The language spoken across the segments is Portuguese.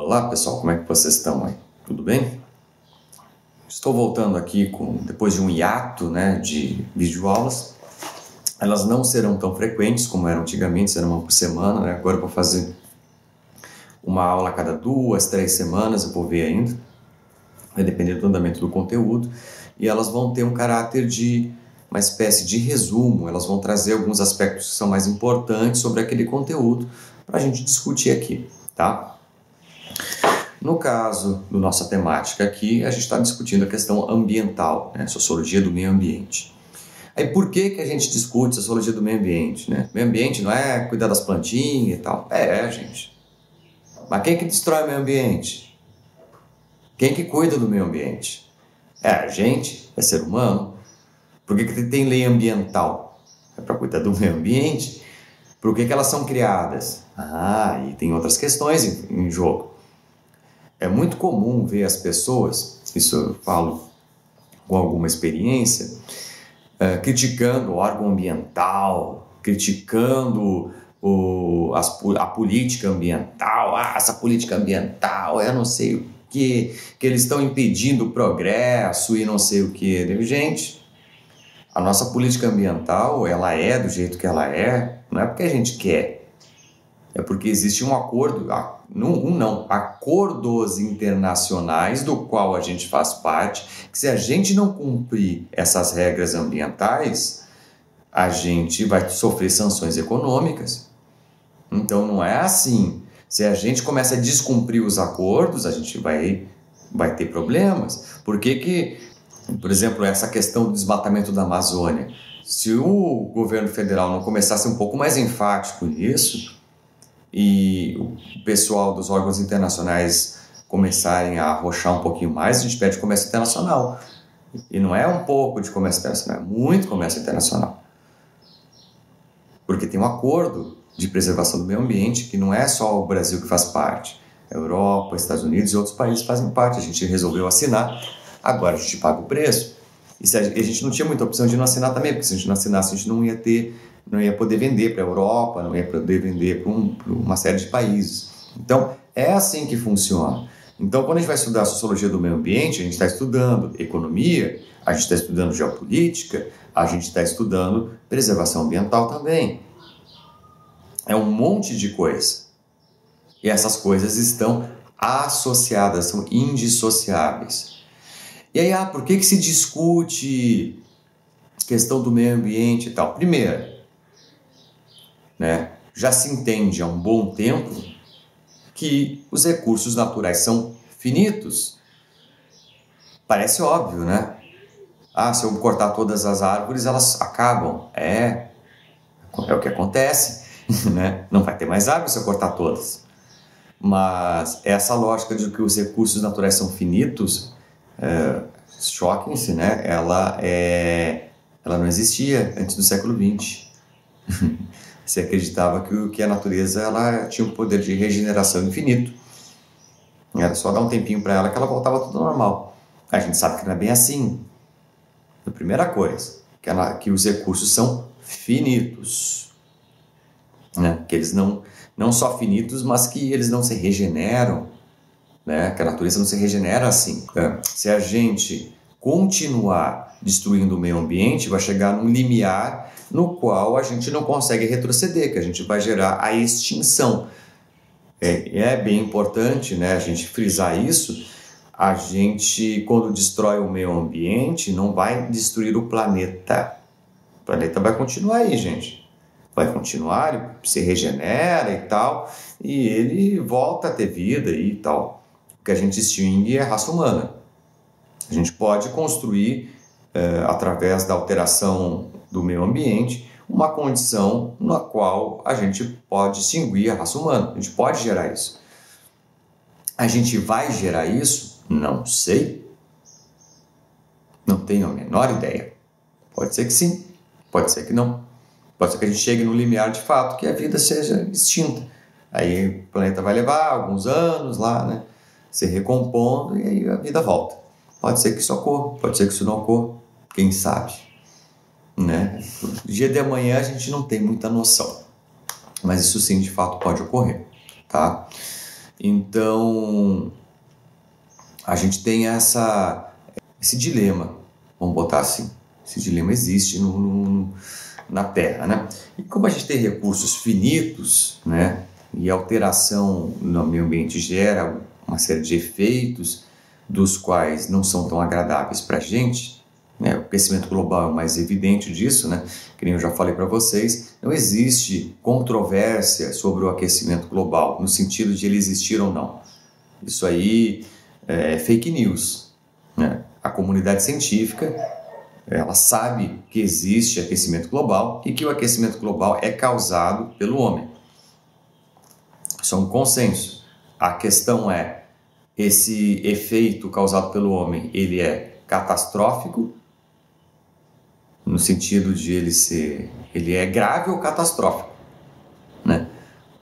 Olá pessoal, como é que vocês estão aí? Tudo bem? Estou voltando aqui depois de um hiato, de videoaulas. Elas não serão tão frequentes como eram antigamente, serão uma por semana, né? Agora eu vou fazer uma aula a cada 2, 3 semanas, eu vou ver ainda, vai depender do andamento do conteúdo, e elas vão ter um caráter de uma espécie de resumo, elas vão trazer alguns aspectos que são mais importantes sobre aquele conteúdo para a gente discutir aqui, tá? No caso da nossa temática aqui, a gente está discutindo a questão ambiental, sociologia do meio ambiente. Aí por que a gente discute sociologia do meio ambiente? Meio ambiente não é cuidar das plantinhas e tal. Gente. Mas quem que destrói o meio ambiente? Quem que cuida do meio ambiente? A gente, é ser humano. Por que tem lei ambiental? É para cuidar do meio ambiente. Por que elas são criadas? E tem outras questões em jogo. É muito comum ver as pessoas, isso eu falo com alguma experiência, criticando o órgão ambiental, criticando a política ambiental. Essa política ambiental, eu não sei o que eles estão impedindo o progresso e não sei o que. Gente, a nossa política ambiental, ela é do jeito que ela é, não é porque a gente quer, é porque existe um acordo, acordos internacionais do qual a gente faz parte, que se a gente não cumprir essas regras ambientais, a gente vai sofrer sanções econômicas. Então não é assim. Se a gente começa a descumprir os acordos, a gente vai ter problemas. Por exemplo, essa questão do desmatamento da Amazônia, se o governo federal não começasse um pouco mais enfático nisso, e o pessoal dos órgãos internacionais começarem a arrochar um pouquinho mais, a gente pede comércio internacional. E não é um pouco de comércio internacional, é muito comércio internacional. Porque tem um acordo de preservação do meio ambiente que não é só o Brasil que faz parte. A Europa, Estados Unidos e outros países fazem parte. A gente resolveu assinar, agora a gente paga o preço. E a gente não tinha muita opção de não assinar também, porque se a gente não assinasse, a gente não ia poder vender para a Europa, não ia poder vender para uma série de países. Então, é assim que funciona. Então, quando a gente vai estudar a sociologia do meio ambiente, a gente está estudando economia, a gente está estudando geopolítica, a gente está estudando preservação ambiental também. É um monte de coisa. E essas coisas estão associadas, são indissociáveis. E aí, por que se discute questão do meio ambiente e tal? Primeiro, já se entende há um bom tempo que os recursos naturais são finitos. Parece óbvio, se eu cortar todas as árvores, elas acabam. É o que acontece, Não vai ter mais árvores se eu cortar todas. Mas essa lógica de que os recursos naturais são finitos, choquem-se, ela não existia antes do século XX. Se acreditava que a natureza ela tinha um poder de regeneração infinito. Era só dar um tempinho para ela que ela voltava tudo normal. A gente sabe que não é bem assim. A primeira coisa, que os recursos são finitos. Que eles não só finitos, mas que eles não se regeneram. Que a natureza não se regenera assim. Se a gente continuar destruindo o meio ambiente, vai chegar num limiar no qual a gente não consegue retroceder, que a gente vai gerar a extinção. É bem importante, a gente frisar isso. A gente, quando destrói o meio ambiente, não vai destruir o planeta. O planeta vai continuar aí, gente. Vai continuar, ele se regenera e tal, e ele volta a ter vida e tal. O que a gente extingue é a raça humana. A gente pode construir, através da alteração do meio ambiente, uma condição na qual a gente pode extinguir a raça humana. A gente pode gerar isso. A gente vai gerar isso? Não sei. Não tenho a menor ideia. Pode ser que sim, pode ser que não. Pode ser que a gente chegue no limiar de fato, que a vida seja extinta. Aí o planeta vai levar alguns anos lá, se recompondo, e aí a vida volta. Pode ser que isso ocorra, pode ser que isso não ocorra. Quem sabe? No dia de amanhã a gente não tem muita noção. Mas isso sim, de fato, pode ocorrer, tá? Então, a gente tem esse dilema, vamos botar assim. Esse dilema existe na Terra, né? E como a gente tem recursos finitos, né? E a alteração no meio ambiente gera uma série de efeitos, dos quais não são tão agradáveis para a gente, né? O aquecimento global é o mais evidente disso, né? Que nem eu já falei para vocês, não existe controvérsia sobre o aquecimento global, no sentido de ele existir ou não. Isso aí é fake news, né? A comunidade científica, ela sabe que existe aquecimento global e que o aquecimento global é causado pelo homem. Isso é um consenso. A questão é, esse efeito causado pelo homem, ele é catastrófico, no sentido de ele é grave ou catastrófico, né?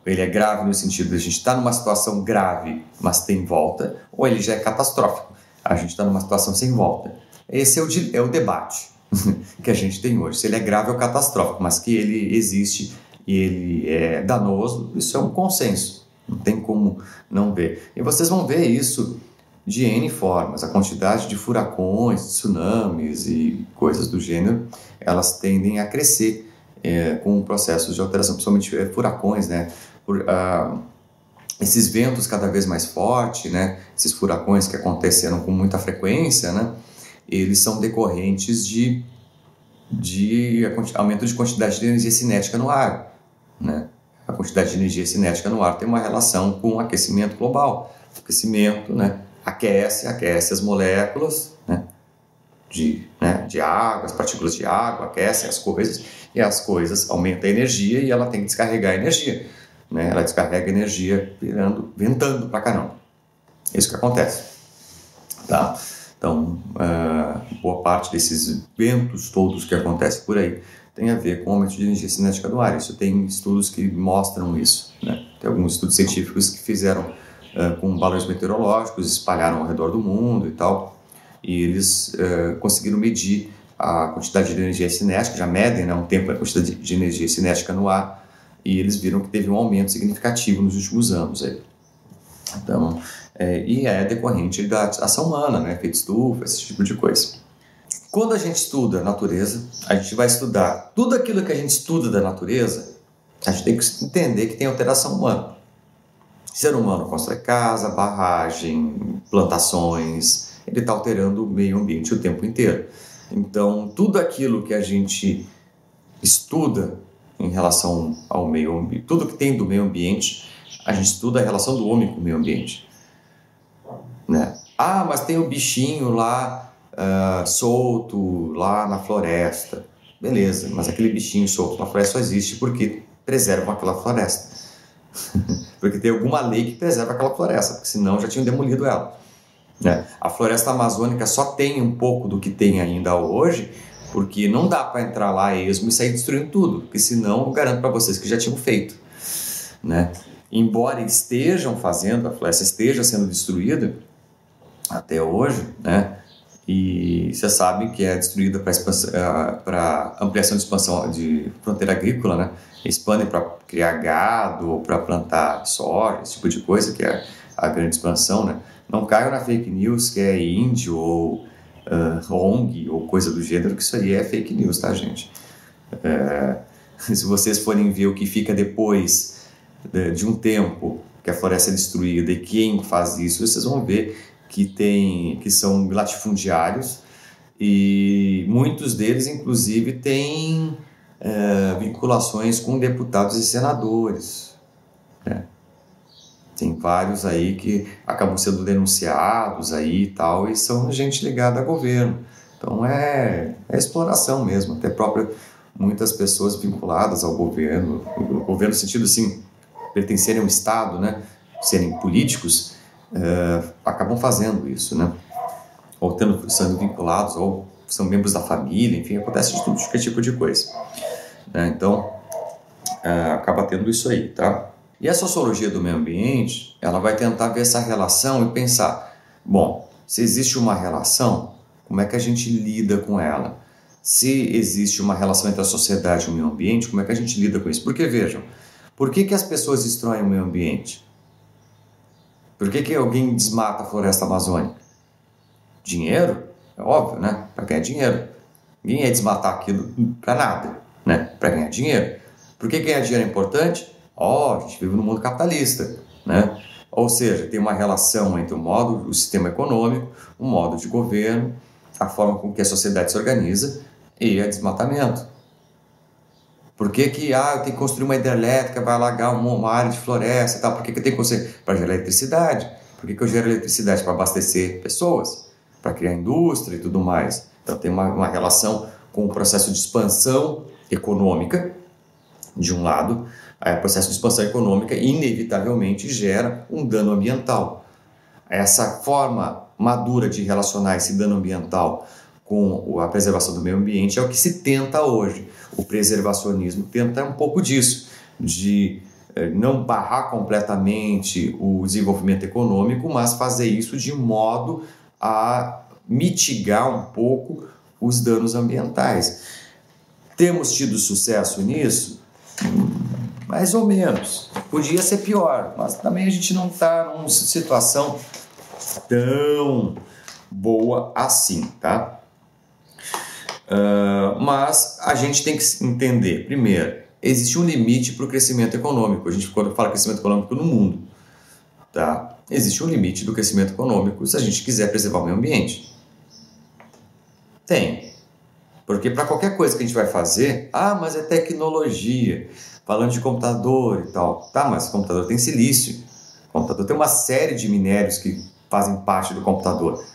Ele é grave no sentido de a gente estar numa situação grave, mas tem volta, ou ele já é catastrófico, a gente está numa situação sem volta. Esse é o debate que a gente tem hoje, se ele é grave ou catastrófico, mas que ele existe e ele é danoso, isso é um consenso, não tem como não ver. E vocês vão ver isso de N formas, a quantidade de furacões, tsunamis e coisas do gênero, elas tendem a crescer com processos de alteração, principalmente furacões, né? Esses ventos cada vez mais fortes, né? Esses furacões que aconteceram com muita frequência, né? Eles são decorrentes de aumento de quantidade de energia cinética no ar, né? A quantidade de energia cinética no ar tem uma relação com o aquecimento global. O aquecimento, né, aquece as moléculas, né, de água, as partículas de água, aquecem as coisas, e as coisas aumentam a energia e ela tem que descarregar a energia, né? Ela descarrega a energia ventando pra caramba. É isso que acontece, tá? Então, boa parte desses ventos todos que acontecem por aí tem a ver com o aumento de energia cinética do ar. Isso tem estudos que mostram isso, né? Tem alguns estudos científicos que fizeram com balões meteorológicos, espalharam ao redor do mundo e tal, e eles conseguiram medir a quantidade de energia cinética, já medem, né, um tempo a quantidade de energia cinética no ar, e eles viram que teve um aumento significativo nos últimos anos aí. Então, e é decorrente da ação humana, né, efeito estufa, esse tipo de coisa. Quando a gente estuda a natureza, a gente vai estudar tudo aquilo que a gente estuda da natureza, a gente tem que entender que tem alteração humana. O ser humano constrói casa, barragem, plantações, ele está alterando o meio ambiente o tempo inteiro. Então, tudo aquilo que a gente estuda em relação ao meio ambiente, tudo que tem do meio ambiente, a gente estuda a relação do homem com o meio ambiente, né? Ah, mas tem o bichinho lá solto lá na floresta. Beleza, mas aquele bichinho solto na floresta só existe porque preservam aquela floresta. Porque tem alguma lei que preserva aquela floresta, porque senão já tinham demolido ela, né? A floresta amazônica só tem um pouco do que tem ainda hoje, porque não dá para entrar lá esmo e sair destruindo tudo, porque senão eu garanto para vocês que já tinham feito, né? Embora estejam fazendo, a floresta esteja sendo destruída até hoje, né? E você sabe que é destruída para ampliação de expansão de fronteira agrícola, né? Expandem para criar gado ou para plantar soja, esse tipo de coisa, que é a grande expansão, né? Não caiam na fake news que é índio ou ONG ou coisa do gênero, que isso aí é fake news, tá, gente? Se vocês forem ver o que fica depois de um tempo que a floresta é destruída e quem faz isso, vocês vão ver que são latifundiários, e muitos deles, inclusive, têm vinculações com deputados e senadores, né? Tem vários aí que acabam sendo denunciados aí e tal, e são gente ligada a governo. Então é exploração mesmo, até muitas pessoas vinculadas ao governo no sentido assim, pertencerem ao Estado, né? Serem políticos, acabam fazendo isso, né? Ou sendo vinculados, ou são membros da família, enfim, acontece de tudo que tipo de coisa, né? Então, acaba tendo isso aí, tá? E a sociologia do meio ambiente, ela vai tentar ver essa relação e pensar, bom, se existe uma relação, como é que a gente lida com ela? Se existe uma relação entre a sociedade e o meio ambiente, como é que a gente lida com isso? Porque, vejam, por que as pessoas destroem o meio ambiente? Por que alguém desmata a floresta amazônica? Dinheiro? É óbvio, né? Para ganhar dinheiro. Ninguém ia desmatar aquilo para nada, né? Para ganhar dinheiro. Por que ganhar dinheiro é importante? A gente vive no mundo capitalista, né? Ou seja, tem uma relação entre o sistema econômico, o modo de governo, a forma com que a sociedade se organiza e o desmatamento. Por que eu tenho que construir uma hidrelétrica, vai alagar uma área de floresta e tal? Por que eu tenho que construir? Para gerar eletricidade. Por que eu gero eletricidade? Para abastecer pessoas, para criar indústria e tudo mais. Então tem uma relação com o processo de expansão econômica, de um lado. O processo de expansão econômica inevitavelmente gera um dano ambiental. Essa forma madura de relacionar esse dano ambiental com a preservação do meio ambiente é o que se tenta hoje. O preservacionismo tenta um pouco disso, de não barrar completamente o desenvolvimento econômico, mas fazer isso de modo a mitigar um pouco os danos ambientais. Temos tido sucesso nisso? Mais ou menos. Podia ser pior, mas também a gente não está numa situação tão boa assim, tá? Mas a gente tem que entender, primeiro, existe um limite para o crescimento econômico. A gente, quando fala crescimento econômico no mundo, tá? Existe um limite do crescimento econômico se a gente quiser preservar o meio ambiente. Tem. Porque para qualquer coisa que a gente vai fazer, mas é tecnologia, falando de computador e tal. Tá, mas o computador tem silício. O computador tem uma série de minérios que fazem parte do computador.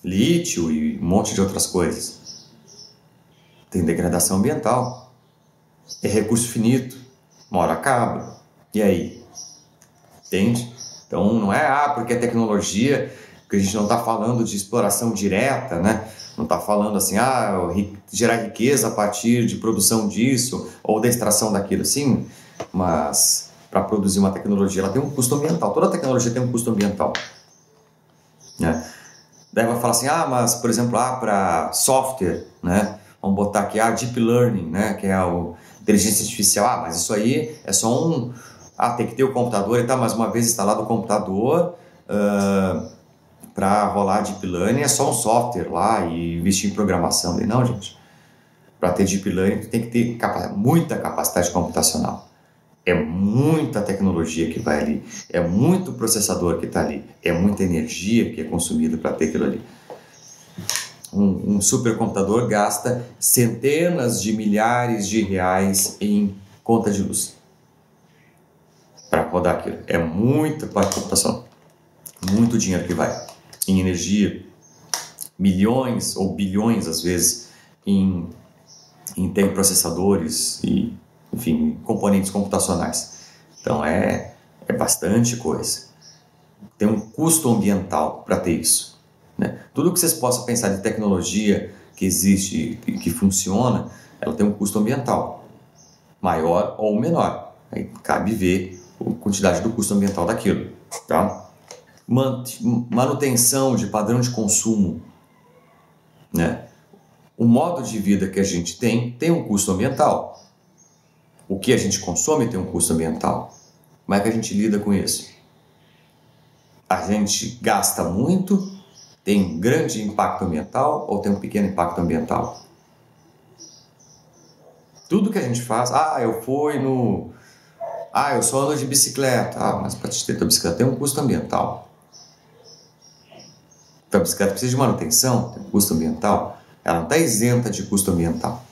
Lítio e um monte de outras coisas. Tem degradação ambiental. É recurso finito. Uma hora acaba. E aí? Entende? Então não é porque é tecnologia, porque a gente não está falando de exploração direta, né? Não está falando assim, gerar riqueza a partir de produção disso ou da extração daquilo, sim. Mas para produzir uma tecnologia, ela tem um custo ambiental. Toda tecnologia tem um custo ambiental, né? Daí vai falar assim, mas por exemplo, para software, né? Vamos botar aqui Deep Learning, né? Que é a inteligência artificial. Mas isso aí é só tem que ter o computador e tal, mas uma vez instalado o computador, para rolar Deep Learning é só um software lá e investir em programação. E não, gente. Para ter Deep Learning tem que ter muita capacidade computacional. É muita tecnologia que vai ali. É muito processador que está ali. É muita energia que é consumida para ter aquilo ali. Um supercomputador gasta centenas de milhares de reais em conta de luz para rodar aquilo. É muita parte computacional. Muito dinheiro que vai em energia, milhões ou bilhões às vezes em processadores e, enfim, componentes computacionais. Então é bastante coisa. Tem um custo ambiental para ter isso, né? Tudo que vocês possam pensar de tecnologia que existe e que funciona, ela tem um custo ambiental, maior ou menor. Aí cabe ver a quantidade do custo ambiental daquilo, tá? Manutenção de padrão de consumo, né? O modo de vida que a gente tem um custo ambiental. O que a gente consome tem um custo ambiental. Como é que a gente lida com isso? A gente gasta muito, tem um grande impacto ambiental ou tem um pequeno impacto ambiental? Tudo que a gente faz, eu só ando de bicicleta. Mas para ter tua bicicleta tem um custo ambiental. A bicicleta precisa de manutenção, tem custo ambiental. Ela não está isenta de custo ambiental.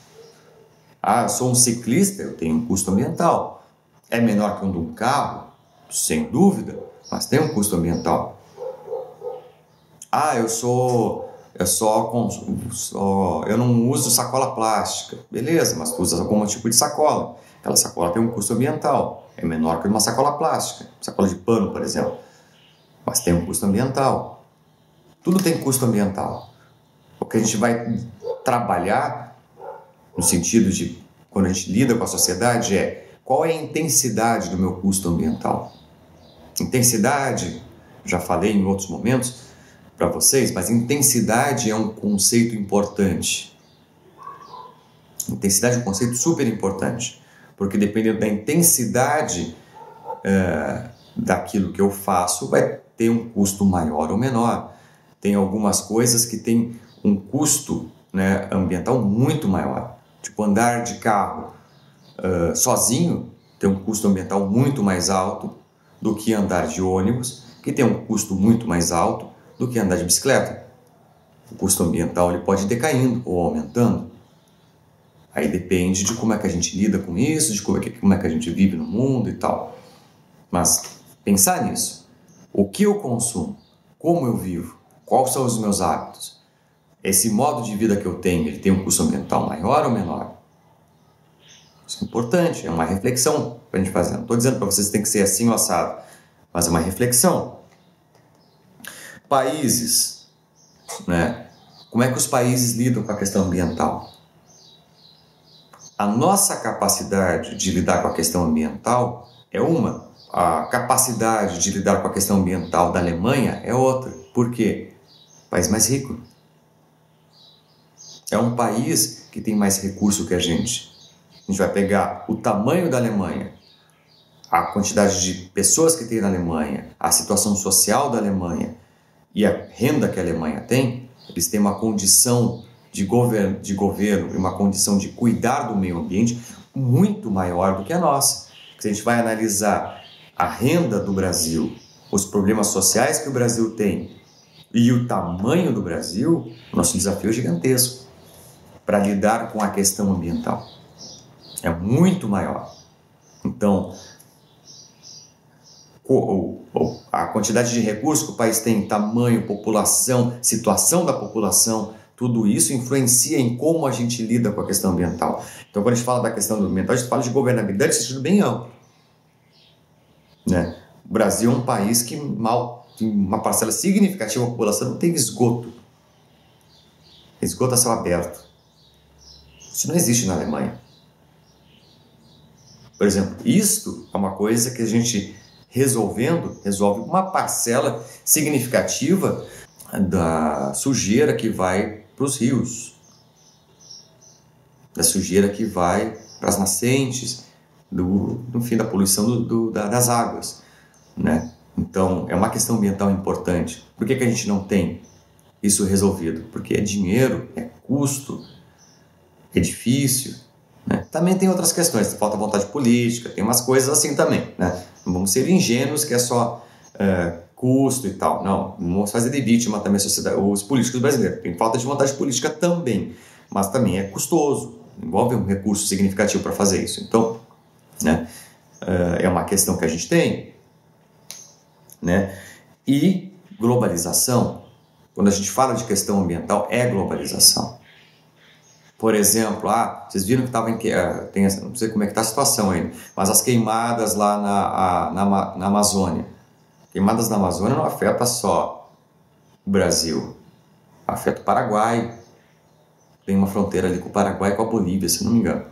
Eu sou um ciclista, eu tenho um custo ambiental. É menor que um carro? Sem dúvida, mas tem um custo ambiental. Eu não uso sacola plástica. Beleza, mas tu usa algum tipo de sacola. Aquela sacola tem um custo ambiental. É menor que uma sacola plástica. Sacola de pano, por exemplo. Mas tem um custo ambiental. Tudo tem custo ambiental. O que a gente vai trabalhar, no sentido de, quando a gente lida com a sociedade, qual é a intensidade do meu custo ambiental? Intensidade, já falei em outros momentos para vocês, mas intensidade é um conceito importante. Intensidade é um conceito super importante, porque dependendo da intensidade daquilo que eu faço, vai ter um custo maior ou menor. Tem algumas coisas que têm um custo, né, ambiental muito maior. Tipo, andar de carro sozinho tem um custo ambiental muito mais alto do que andar de ônibus, que tem um custo muito mais alto do que andar de bicicleta. O custo ambiental ele pode ir decaindo ou aumentando. Aí depende de como é que a gente lida com isso, de como é que a gente vive no mundo e tal. Mas pensar nisso. O que eu consumo? Como eu vivo? Quais são os meus hábitos? Esse modo de vida que eu tenho, ele tem um custo ambiental maior ou menor? Isso é importante, é uma reflexão para a gente fazer. Não estou dizendo para vocês que tem que ser assim ou assado, mas é uma reflexão. Países, né? Como é que os países lidam com a questão ambiental? A nossa capacidade de lidar com a questão ambiental é uma. A capacidade de lidar com a questão ambiental da Alemanha é outra. Por quê? País mais rico. É um país que tem mais recurso que a gente. A gente vai pegar o tamanho da Alemanha, a quantidade de pessoas que tem na Alemanha, a situação social da Alemanha e a renda que a Alemanha tem, eles têm uma condição de governo e uma condição de cuidar do meio ambiente muito maior do que a nossa. Se a gente vai analisar a renda do Brasil, os problemas sociais que o Brasil tem e o tamanho do Brasil, nosso desafio é gigantesco para lidar com a questão ambiental. É muito maior. Então, a quantidade de recursos que o país tem, tamanho, população, situação da população, tudo isso influencia em como a gente lida com a questão ambiental. Então, quando a gente fala da questão ambiental, a gente fala de governabilidade no sentido bem amplo, né? O Brasil é um país que uma parcela significativa da população não tem esgoto. Esgoto a céu aberto. Isso não existe na Alemanha. Por exemplo, isto é uma coisa que a gente resolve uma parcela significativa da sujeira que vai para os rios, da sujeira que vai para as nascentes, no fim da poluição das águas, né? Então, é uma questão ambiental importante. Por que a gente não tem isso resolvido? Porque é dinheiro, é custo, é difícil, né? Também tem outras questões, falta vontade política, tem umas coisas assim também, né? Não vamos ser ingênuos que é só custo e tal. Não vamos fazer de vítima também a sociedade, os políticos brasileiros. Tem falta de vontade política também, mas também é custoso, envolve um recurso significativo para fazer isso. Então, né, é uma questão que a gente tem, né? E globalização, quando a gente fala de questão ambiental, é globalização. Por exemplo, vocês viram que estava não sei como é que está a situação ainda, mas as queimadas lá na Amazônia. Queimadas na Amazônia não afeta só o Brasil, afeta o Paraguai. Tem uma fronteira ali com o Paraguai e com a Bolívia, se não me engano.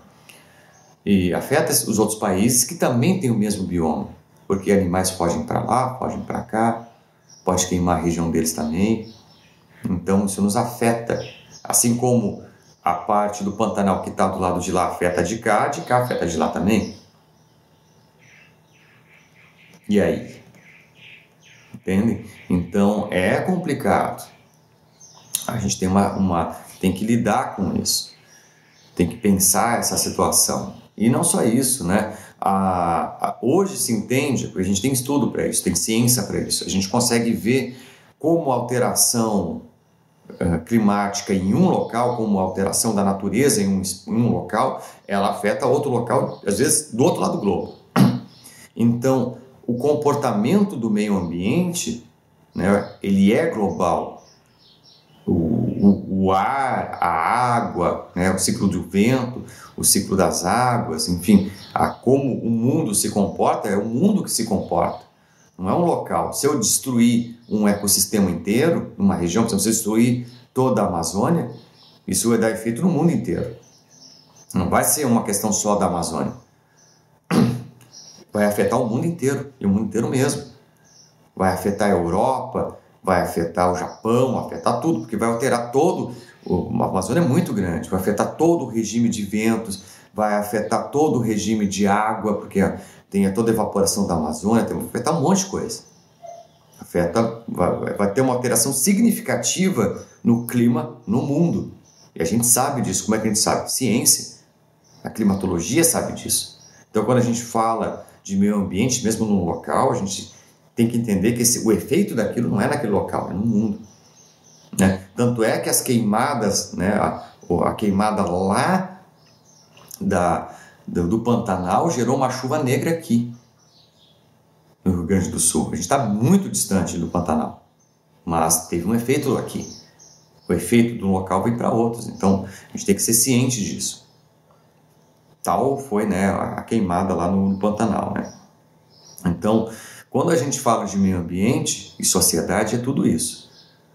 E afeta os outros países que também têm o mesmo bioma, porque animais fogem para lá, fogem para cá, pode queimar a região deles também. Então isso nos afeta, assim como a parte do Pantanal que está do lado de lá afeta de cá afeta de lá também. E aí? Entende? Então é complicado. A gente tem que lidar com isso. Tem que pensar essa situação. E não só isso, né? Hoje se entende, porque a gente tem estudo para isso, tem ciência para isso. A gente consegue ver como a alteração climática em um local, como a alteração da natureza em um local, ela afeta outro local, às vezes do outro lado do globo. Então, o comportamento do meio ambiente, né, ele é global. O ar, a água, né, o ciclo do vento, o ciclo das águas, enfim, como o mundo se comporta, é o mundo que se comporta. Não é um local. Se eu destruir um ecossistema inteiro, uma região, se eu destruir toda a Amazônia, isso vai dar efeito no mundo inteiro. Não vai ser uma questão só da Amazônia. Vai afetar o mundo inteiro, e o mundo inteiro mesmo. Vai afetar a Europa, vai afetar o Japão, vai afetar tudo, porque vai alterar todo... A Amazônia é muito grande, vai afetar todo o regime de ventos, vai afetar todo o regime de água, porque tem toda a evaporação da Amazônia, vai afetar um monte de coisa. vai ter uma alteração significativa no clima no mundo. E a gente sabe disso. Como é que a gente sabe? Ciência. A climatologia sabe disso. Então, quando a gente fala de meio ambiente, mesmo no local, a gente tem que entender que o efeito daquilo não é naquele local, é no mundo. Né? Tanto é que as queimadas, né, a queimada lá do Pantanal gerou uma chuva negra aqui, no Rio Grande do Sul. A gente está muito distante do Pantanal, mas teve um efeito aqui. O efeito de um local vem para outros, então a gente tem que ser ciente disso. Tal foi, né, a queimada lá no Pantanal. Né? Então, quando a gente fala de meio ambiente e sociedade, é tudo isso.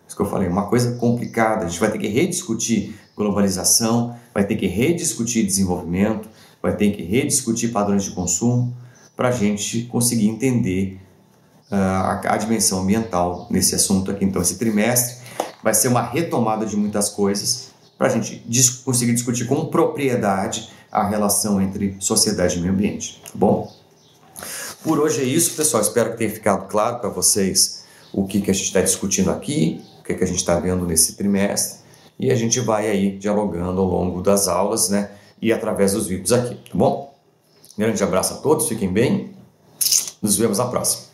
Isso que eu falei, uma coisa complicada. A gente vai ter que rediscutir globalização, vai ter que rediscutir desenvolvimento, vai ter que rediscutir padrões de consumo para a gente conseguir entender a dimensão ambiental nesse assunto aqui. Então, esse trimestre vai ser uma retomada de muitas coisas para a gente conseguir discutir com propriedade a relação entre sociedade e meio ambiente. Tá bom? Por hoje é isso, pessoal. Espero que tenha ficado claro para vocês o que a gente está discutindo aqui, o que a gente está vendo nesse trimestre, e a gente vai aí dialogando ao longo das aulas, né, e através dos vídeos aqui, tá bom? Grande abraço a todos, fiquem bem, nos vemos na próxima.